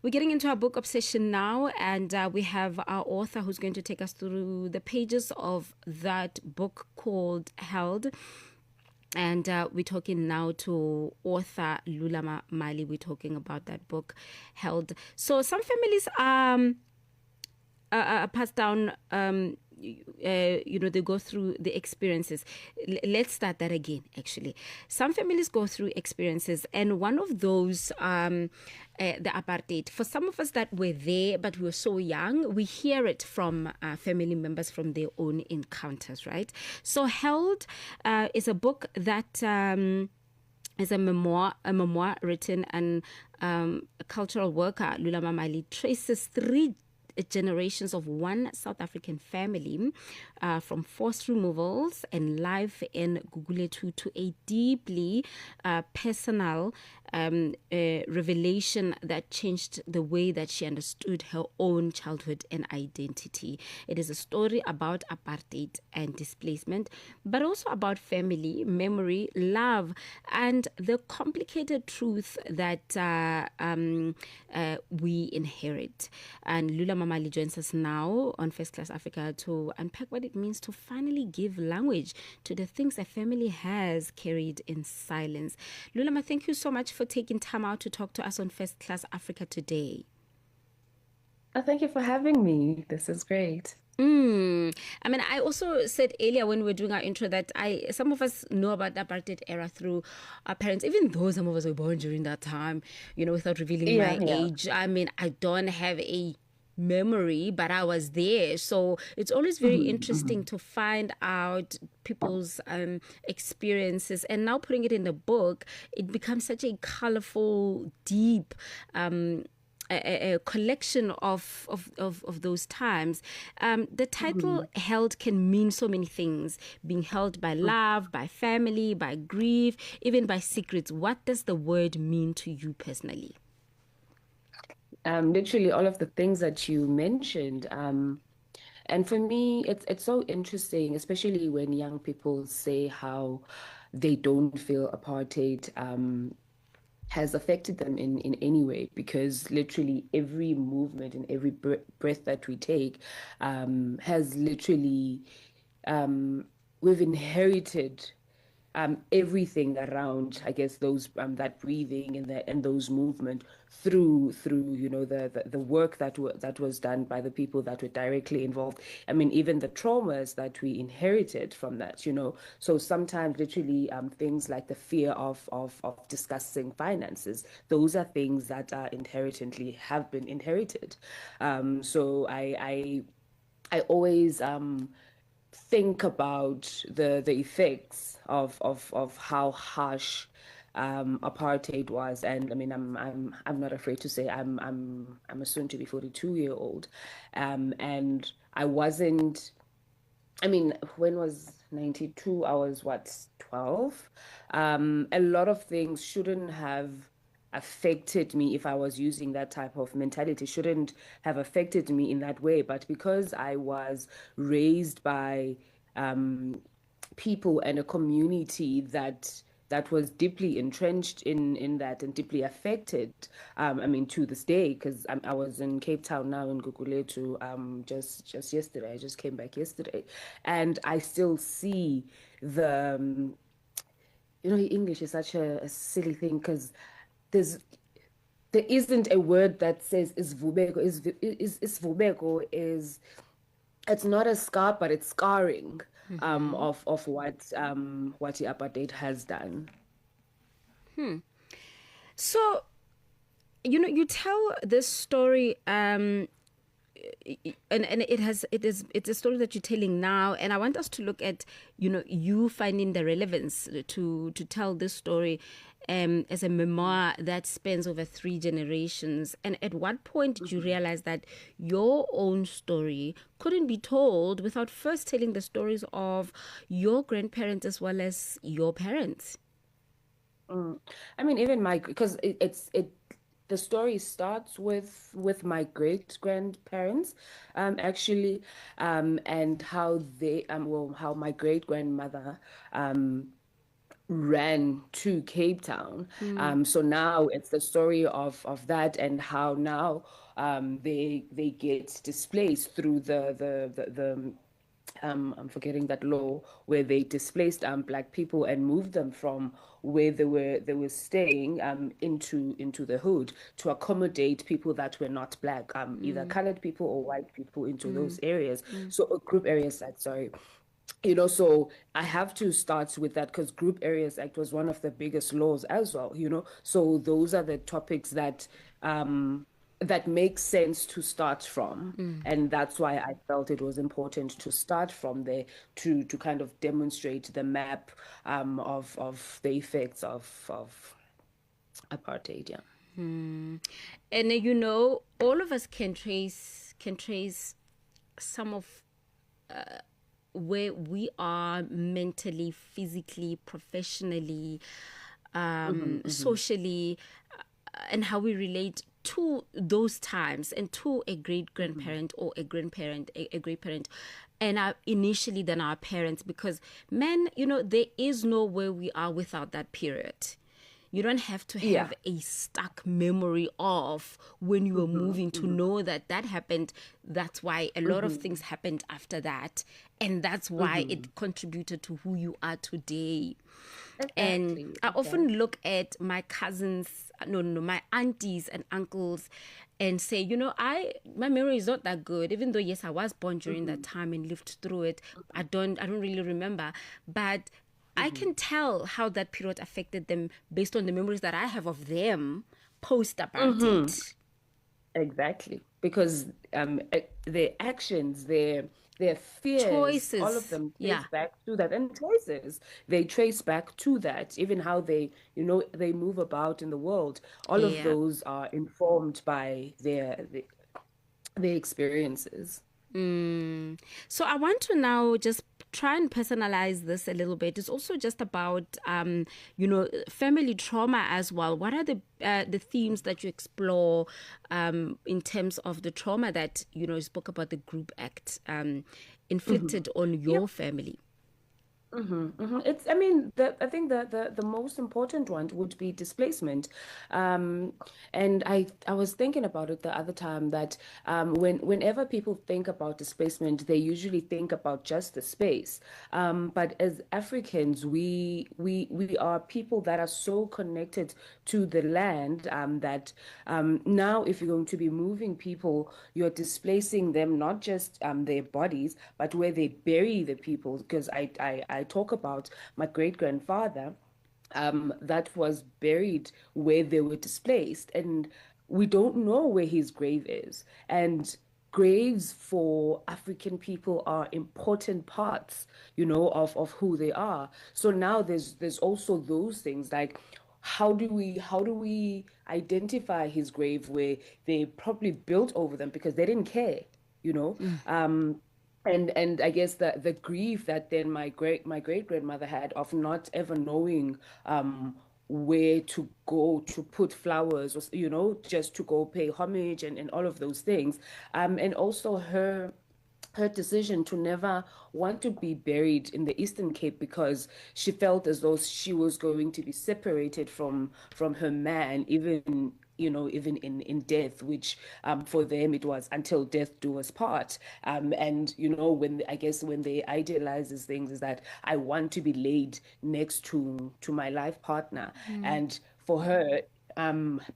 We're getting into our book obsession now, and we have our author who's going to take us through the pages of that book called Held. And we're talking now to author Lulama Mali. We're talking about that book, Held. So some families pass down, they go through the experiences. Let's start that again, actually. Some families go through experiences, and one of those, the apartheid. For some of us that were there, but we were so young, we hear it from family members from their own encounters, right? So Held is a book that... is a memoir written, and a cultural worker, Lulama Mali, traces three generations of one South African family, from forced removals and life in Gugulethu to a deeply personal revelation that changed the way that she understood her own childhood and identity. It is a story about apartheid and displacement, but also about family, memory, love, and the complicated truth that we inherit. And Lulama Mali joins us now on First Class Africa to unpack what it means to finally give language to the things a family has carried in silence. Lulama, thank you so much for taking time out to talk to us on First Class Africa today. Thank you for having me. This is great. I mean, I also said earlier when we were doing our intro that some of us know about the apartheid era through our parents, even though some of us were born during that time, without revealing my Yeah. age. I mean, I don't have a memory, but I was there. So it's always very interesting to find out people's experiences. And now putting it in the book, it becomes such a colorful, deep a collection of those times. The title Held can mean so many things: being held by love, by family, by grief, even by secrets. What does the word mean to you personally? Literally all of the things that you mentioned. And for me, it's so interesting, especially when young people say how they don't feel apartheid has affected them in any way, because literally every movement and every breath that we take has literally we've inherited everything around, I guess, those that breathing and those movement through the work that was done by the people that were directly involved. I mean, even the traumas that we inherited from that. So sometimes literally things like the fear of discussing finances, those are things that are inherently have been inherited. So I always think about the effects of how harsh apartheid was. And I mean, I'm not afraid to say I'm a soon to be 42-year-old, and I wasn't. I mean, when was 92? I was what, 12? A lot of things shouldn't have affected me if I was using that type of mentality, shouldn't have affected me in that way. But because I was raised by people and a community that was deeply entrenched in that and deeply affected. I mean, to this day, because I was in Cape Town now in Gugulethu just yesterday. I just came back yesterday, and I still see the English is such a silly thing, because there's there isn't a word that says is vubeko is vubeko is it's not a scar, but it's scarring of what the apartheid has done. So, you tell this story, and it's a story that you're telling now, and I want us to look at you finding the relevance to tell this story as a memoir that spans over three generations. And at what point did you realize that your own story couldn't be told without first telling the stories of your grandparents as well as your parents? I mean, even my because it the story starts with my great grandparents, actually, and how they how my great grandmother ran to Cape Town. Mm. So now it's the story of that and how now they get displaced through the I'm forgetting that law where they displaced black people and moved them from where they were staying into the hood to accommodate people that were not black, either Mm. colored people or white people into Mm. those areas. Mm. So Group Areas Act, sorry. So I have to start with that because Group Areas Act was one of the biggest laws as well. So those are the topics that make sense to start from. Mm. And that's why I felt it was important to start from there to kind of demonstrate the map of the effects of apartheid. Yeah. Mm. And all of us can trace some of where we are mentally, physically, professionally, Hmm, hmm. socially, and how we relate to those times and to a great Hmm. grandparent or a grandparent, a great parent, and initially then our parents, because men, there is no where we are without that period. You don't have to Yeah. have a stuck memory of when you were Hmm, moving to hmm, know that that happened. That's why a lot of things hmm, happened after that. And that's why hmm. it contributed to who you are today. And Exactly. I often Exactly. look at my cousins, no, no, no, my aunties and uncles, and say, my memory is not that good. Even though yes, I was born during that Hmm, time and lived through it, I don't really remember, but I hmm. can tell how that period affected them based on the memories that I have of them post Hmm. apartheid. Exactly. Because their actions, their fears, all of Choices, them yeah, trace back to that. And choices, they trace back to that. Even how they move about in the world. All of yeah. those are informed by their experiences. Mm. So I want to now just try and personalize this a little bit. It's also just about, family trauma as well. What are the themes that you explore in terms of the trauma that you spoke about the Group Act Hmm. inflicted on Yeah. your family? I mean, I think the most important one would be displacement. Um, and I was thinking about it the other time that whenever people think about displacement, they usually think about just the space. But as Africans, we are people that are so connected to the land that now if you're going to be moving people, you're displacing them, not just their bodies, but where they bury the people. Because I talk about my great grandfather that was buried where they were displaced, and we don't know where his grave is. And graves for African people are important parts, of who they are. So now there's also those things like how do we identify his grave where they probably built over them because they didn't care, you know? And I guess the grief that then my great grandmother had of not ever knowing where to go to put flowers, or just to go pay homage and all of those things. And also her decision to never want to be buried in the Eastern Cape because she felt as though she was going to be separated from her man, even in death, which for them it was until death do us part. And when I guess when they idealize these things is that I want to be laid next to my life partner. And for her,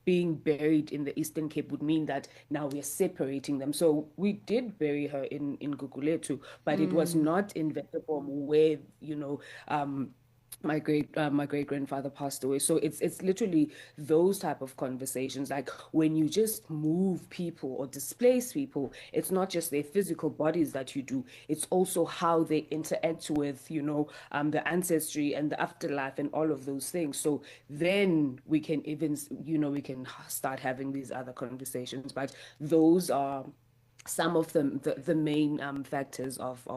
being buried in the Eastern Cape would mean that now we're separating them. So we did bury her in Gugulethu, but it was Mm. not in Vetabom where, my great grandfather passed away. So it's literally those type of conversations. Like when you just move people or displace people, it's not just their physical bodies that you do, it's also how they interact with, the ancestry and the afterlife and all of those things. So then we can even, we can start having these other conversations. But those are some of the main factors of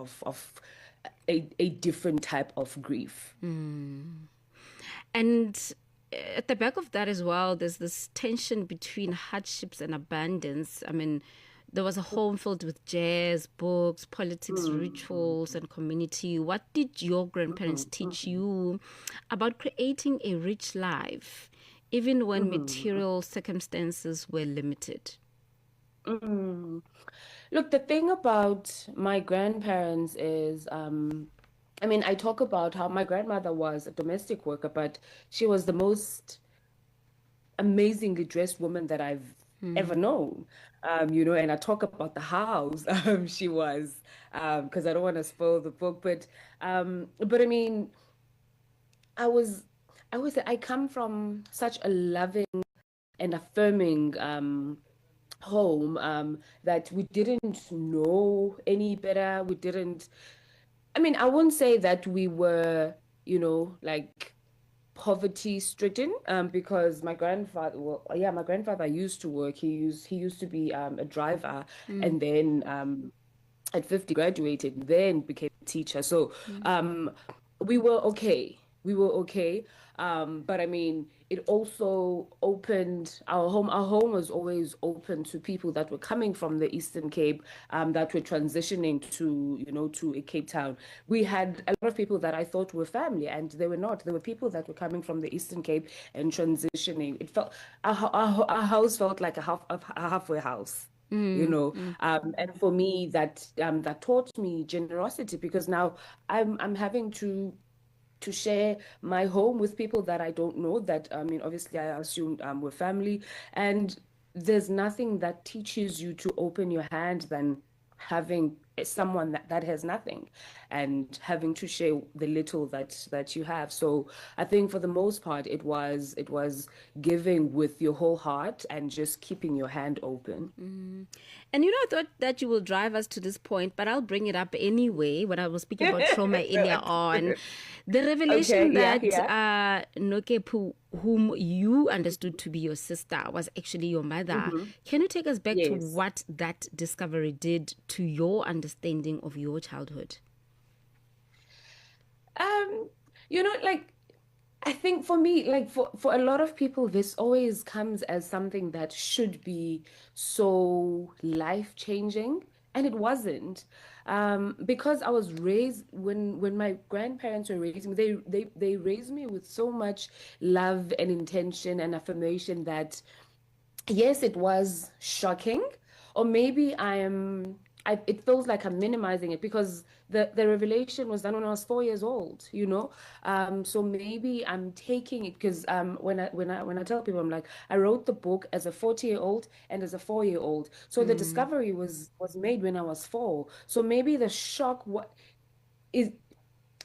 a different type of grief. And at the back of that as well, there's this tension between hardships and abundance. I mean, There was a home filled with jazz, books, politics, Mm, rituals, and community. What did your grandparents teach you about creating a rich life, even when mm, material circumstances were limited? mm. Look, the thing about my grandparents is, I mean, I talk about how my grandmother was a domestic worker, but she was the most amazingly dressed woman that I've ever known. And I talk about the house she was, because I don't want to spoil the book, but I mean, I was, I come from such a loving and affirming home that we didn't know any better. We didn't, I mean, I wouldn't say that we were, like poverty stricken because my grandfather, well, yeah, my grandfather used to work. He used to be a driver, Mm, and then at 50 graduated, then became a teacher. So mm, um, we were okay. We were okay. But I mean, it also opened our home. Our home was always open to people that were coming from the Eastern Cape, that were transitioning to a Cape Town. We had a lot of people that I thought were family, and they were not. There were people that were coming from the Eastern Cape and transitioning. It felt our house felt like a halfway house. you mm, know mm, and for me, that taught me generosity, because now I'm having to share my home with people that I don't know, that I mean, obviously I assumed we're family, and there's nothing that teaches you to open your hand than having someone that has nothing, and having to share the little that you have. So I think for the most part, it was giving with your whole heart and just keeping your hand open. mm. And I thought that you will drive us to this point, but I'll bring it up anyway when I was speaking about trauma earlier on. The Okay, revelation yeah, that yeah. Nokepu, whom you understood to be your sister, was actually your mother. Hmm. Can you take us back to Yes. what that discovery did to your understanding of your childhood? Um, like, I think for me, like for a lot of people, this always comes as something that should be so life-changing, and it wasn't. Because I was raised, when my grandparents were raising me, they raised me with so much love and intention and affirmation that yes, it was shocking, or maybe it feels like I'm minimizing it, because the revelation was done when I was 4 years old, you know. So maybe I'm taking it because when I tell people, I'm like, I wrote the book as a 40-year-old and as a 4-year old. So the Mm, discovery was made when I was 4. So maybe the shock what is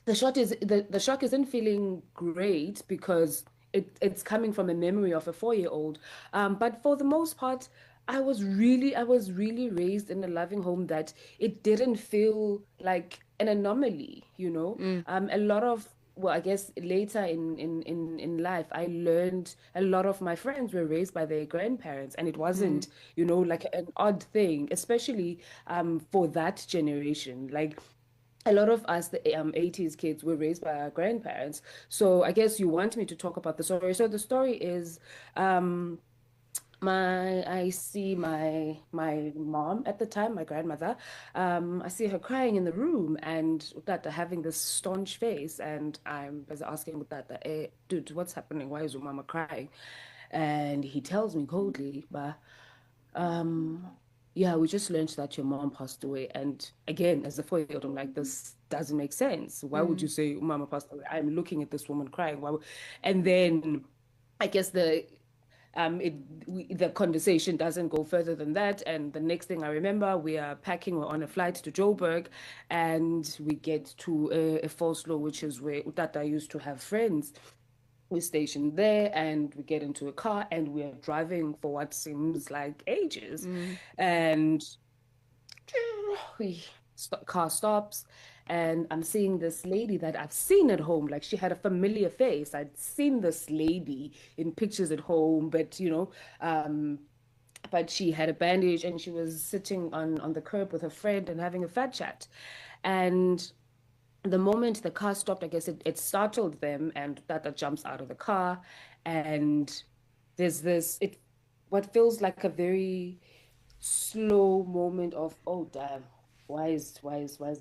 the shock isn't feeling great, because it's coming from a memory of a 4-year-old. But for the most part, I was really raised in a loving home that it didn't feel like an anomaly, you know. mm, A lot of, well, I guess later in life, I learned a lot of my friends were raised by their grandparents, and it mm, wasn't, like an odd thing, especially for that generation. Like, a lot of us, the 80s kids, were raised by our grandparents. So I guess you want me to talk about the story. So the story is, um, I see my mom at the time, my grandmother. I see her crying in the room, and Tata having this staunch face, and I'm busy asking with Tata, dude, what's happening? Why is your mama crying? And he tells me coldly, but um, yeah, we just learned that your mom passed away. And again, as a 4-year-old, I'm like, this doesn't make sense. Why would mm, you say mama passed away? I'm looking at this woman crying. And then I guess the conversation doesn't go further than that. And the next thing I remember, we are packing, we're on a flight to Joburg, and we get to a false law, which is where Utata used to have friends. We're stationed there, and we get into a car, and we're driving for what seems like ages. mm, And we car stops, and I'm seeing this lady that I've seen at home. Like, she had a familiar face. I'd seen this lady in pictures at home, but she had a bandage, and she was sitting on the curb with her friend and having a fat chat. And the moment the car stopped, I guess it startled them, and Tata jumps out of the car, and there's this, what feels like a very slow moment of, oh damn, why is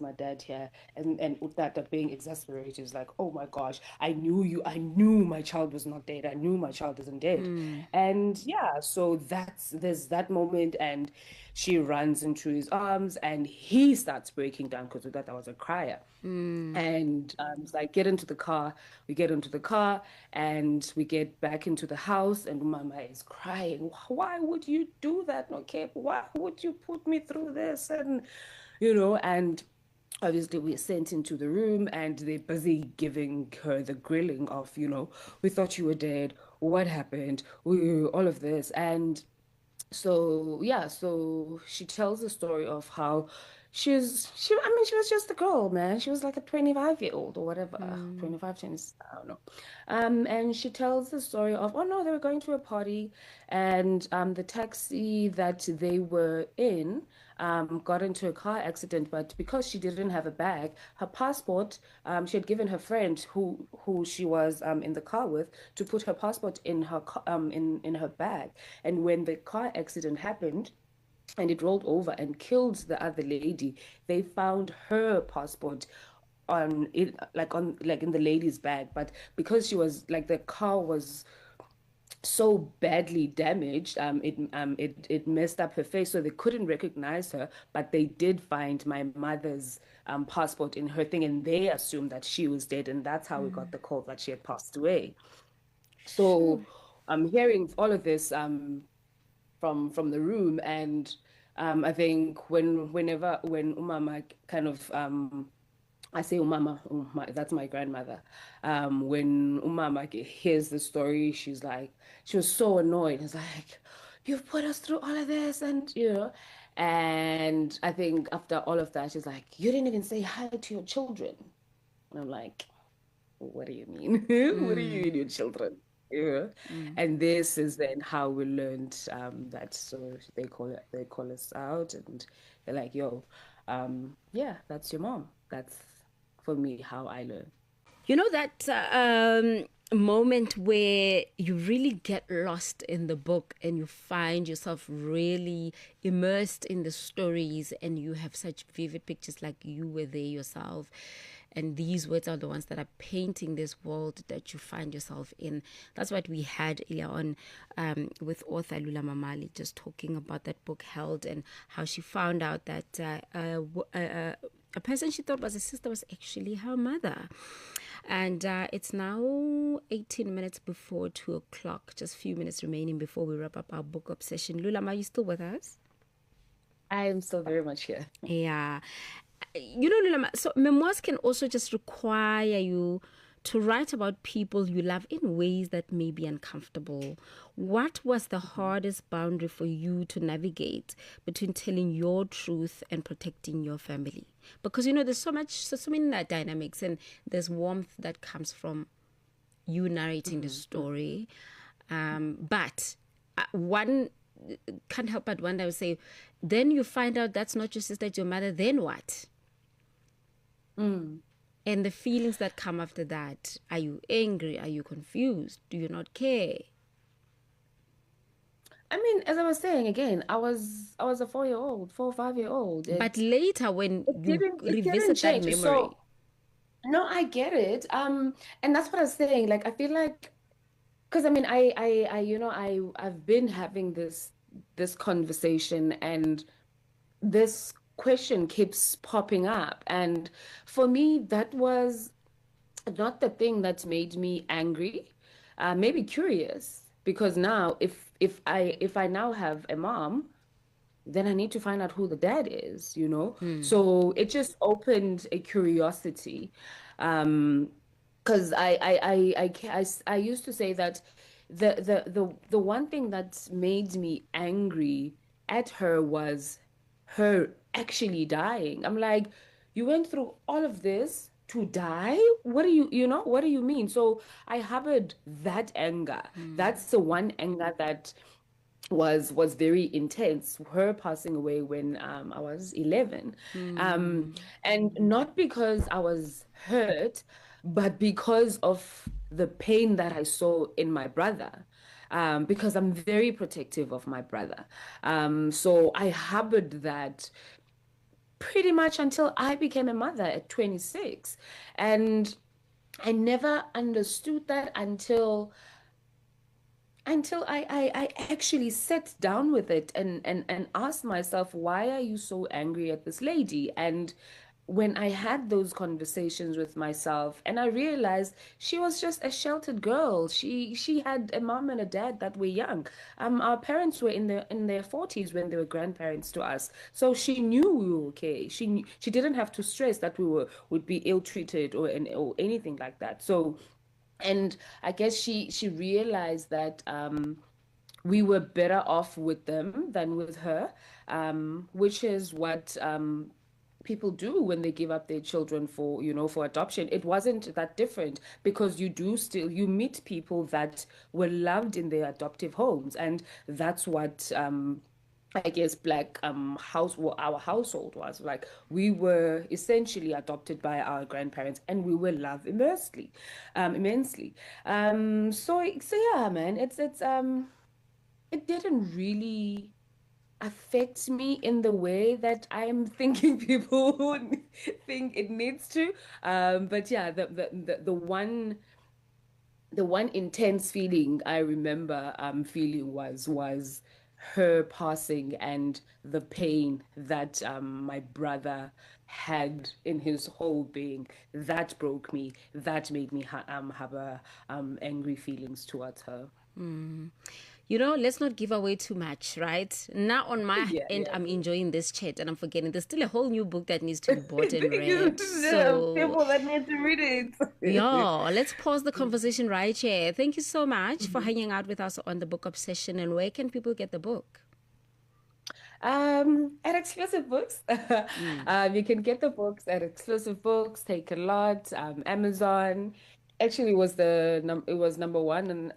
my dad here? And Utata being exasperated is like, oh my gosh, I knew my child was not dead. I knew my child isn't dead. Mm. And yeah, so there's that moment, and she runs into his arms and he starts breaking down because Utata was a crier. Mm. And it's like, get into the car. We get into the car and we get back into the house, and Mama is crying. Why would you do that, okay? Why would you put me through this? And obviously we're sent into the room and they're busy giving her the grilling of, we thought you were dead. What happened? All of this. And so yeah, so she tells the story of how she was just a girl, man. She was like a 25-year-old or whatever, Mm. 25 times, I don't know. And she tells the story of, oh no, they were going to a party, and the taxi that they were in got into a car accident, but because she didn't have a bag, her passport, she had given her friend who she was in the car with to put her passport in her in her bag. And when the car accident happened and it rolled over and killed the other lady, they found her passport on it, like in the lady's bag. But because she was like, the car was so badly damaged, it messed up her face, so they couldn't recognize her. But they did find my mother's passport in her thing, and they assumed that she was dead, and that's how we got the call that she had passed away. Sure. So I'm hearing all of this from the room, and I think when Umama kind of I say Umama, that's my grandmother. When Umama hears the story, she was so annoyed. It's like, you've put us through all of this, and I think after all of that, she's like, you didn't even say hi to your children. And I'm like, what do you mean? What do you Mm. mean, your children? Yeah. Mm. And this is then how we learned that. So they call us out, and they're like, yo, yeah, that's your mom. That's for me how I learn. You know that moment where you really get lost in the book and you find yourself really immersed in the stories and you have such vivid pictures like you were there yourself. And these words are the ones that are painting this world that you find yourself in. That's what we had earlier on with author Lulama Mali, just talking about that book Held and how she found out that a person she thought was a sister was actually her mother. And it's now 18 minutes before 2 o'clock, just a few minutes remaining before we wrap up our book obsession. Lulama, are you still with us? I am still very much here. Yeah. You know, Lulama, so memoirs can also just require you to write about people you love in ways that may be uncomfortable. What was the hardest boundary for you to navigate between telling your truth and protecting your family? Because, you know, there's so many dynamics, and there's warmth that comes from you narrating the Mhm. story. But one can't help but wonder, I would say, then you find out that's not your sister, it's your mother, then what? Mm. And the feelings that come after that. Are you angry? Are you confused? Do you not care? I mean, as I was saying again, I was a 4-year-old, 4 or 5-year-old. But It later, when it you didn't it didn't revisit that change. memory, So no, I get it. And that's what I was saying. Like, I feel like, because I mean, I've been having this conversation, and this question keeps popping up. And for me, that was not the thing that made me angry, maybe curious, because now if I now have a mom, then I need to find out who the dad is. hmm, So it just opened a curiosity. Because I used to say that the one thing that made me angry at her was her actually dying. I'm like, you went through all of this to die? What do what do you mean? So I harbored that anger. hmm, That's the one anger that was very intense. Her passing away when I was 11. Um, hmm, and not because I was hurt, but because of the pain that I saw in my brother. because I'm very protective of my brother. So I harbored that pretty much until I became a mother at 26. And I never understood that until I actually sat down with it and asked myself, why are you so angry at this lady? And when I had those conversations with myself, and I realized she was just a sheltered girl. She had a mom and a dad that were young. Our parents were in their 40s when they were grandparents to us. So she knew we were okay. She didn't have to stress that would be ill-treated or anything like that. So and I guess she realized that we were better off with them than with her, which is what people do when they give up their children for, for adoption. It wasn't that different because you meet people that were loved in their adoptive homes, and that's what I guess black well, our household was like. We were essentially adopted by our grandparents, and we were loved immensely. So yeah, man, it's it didn't really affect me in the way that I'm thinking people would think it needs to. But yeah, the one intense feeling I remember feeling was her passing and the pain that my brother had in his whole being. That broke me. That made me have a angry feelings towards her. Let's not give away too much, right? Now, on my Yeah, end, yeah. I'm enjoying this chat and I'm forgetting there's still a whole new book that needs to be bought and read. There are So, people that need to read it. yeah, let's pause the conversation right here. Thank you so much for hanging out with us on the Book Obsession. And where can people get the book? At Exclusive Books. Mm. You can get the books at Exclusive Books, Take a Lot, Amazon. Actually, it was number one and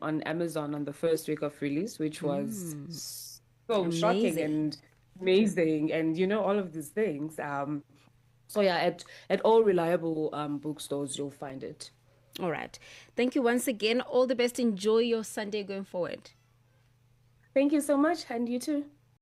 on Amazon on the first week of release, which was Mm. so shocking Amazing. and amazing, and all of these things. So yeah, at all reliable bookstores, you'll find it. All right. Thank you once again. All the best. Enjoy your Sunday going forward. Thank you so much, and you too.